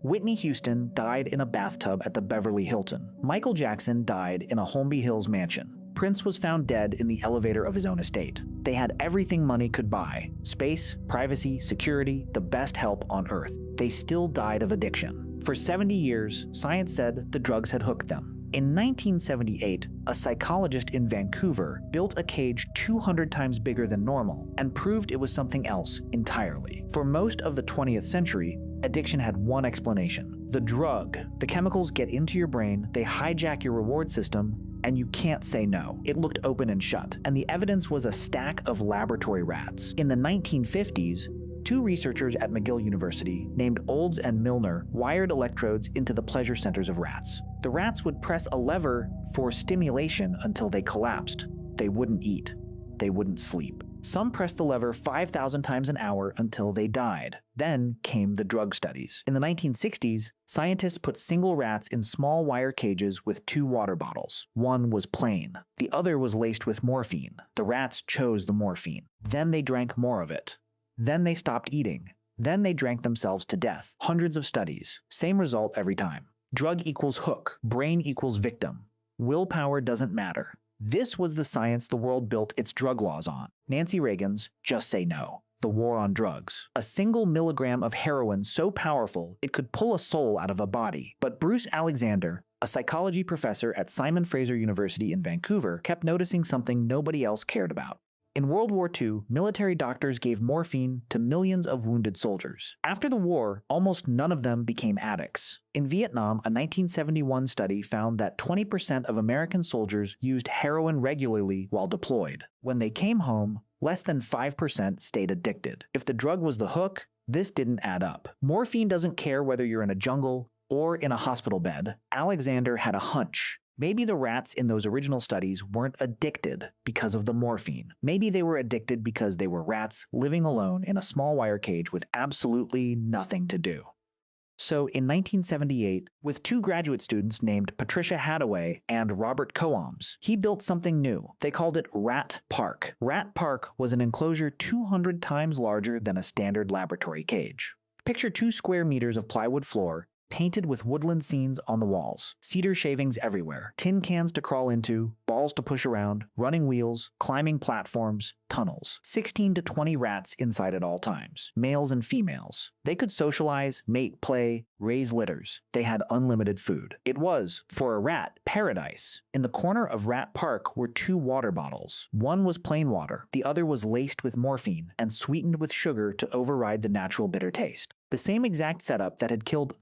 Whitney Houston died in a bathtub at the Beverly Hilton. Michael Jackson died in a Holmby Hills mansion. Prince was found dead in the elevator of his own estate. They had everything money could buy: space, privacy, security, the best help on Earth. They still died of addiction. For 70 years, science said the drugs had hooked them. In 1978, a psychologist in Vancouver built a cage 200 times bigger than normal and proved it was something else entirely. For most of the 20th century, addiction had one explanation: the drug. The chemicals get into your brain, they hijack your reward system, and you can't say no. It looked open and shut, and the evidence was a stack of laboratory rats. In the 1950s, two researchers at McGill University, named Olds and Milner, wired electrodes into the pleasure centers of rats. The rats would press a lever for stimulation until they collapsed. They wouldn't eat. They wouldn't sleep. Some pressed the lever 5,000 times an hour until they died. Then came the drug studies. In the 1960s, scientists put single rats in small wire cages with two water bottles. One was plain. The other was laced with morphine. The rats chose the morphine. Then they drank more of it. Then they stopped eating. Then they drank themselves to death. Hundreds of studies. Same result every time. Drug equals hook. Brain equals victim. Willpower doesn't matter. This was the science the world built its drug laws on. Nancy Reagan's Just Say No. The war on drugs. A single milligram of heroin so powerful it could pull a soul out of a body. But Bruce Alexander, a psychology professor at Simon Fraser University in Vancouver, kept noticing something nobody else cared about. In World War II, military doctors gave morphine to millions of wounded soldiers. After the war, almost none of them became addicts. In Vietnam, a 1971 study found that 20% of American soldiers used heroin regularly while deployed. When they came home, less than 5% stayed addicted. If the drug was the hook, this didn't add up. Morphine doesn't care whether you're in a jungle or in a hospital bed. Alexander had a hunch. Maybe the rats in those original studies weren't addicted because of the morphine. Maybe they were addicted because they were rats living alone in a small wire cage with absolutely nothing to do. So in 1978, with two graduate students named Patricia Hadaway and Robert Coambs, he built something new. They called it Rat Park. Rat Park was an enclosure 200 times larger than a standard laboratory cage. Picture 2 square meters of plywood floor, painted with woodland scenes on the walls, cedar shavings everywhere, tin cans to crawl into, balls to push around, running wheels, climbing platforms, tunnels. 16 to 20 rats inside at all times, males and females. They could socialize, mate, play, raise litters. They had unlimited food. It was, for a rat, paradise. In the corner of Rat Park were 2 water bottles. One was plain water, the other was laced with morphine and sweetened with sugar to override the natural bitter taste. The same exact setup that had killed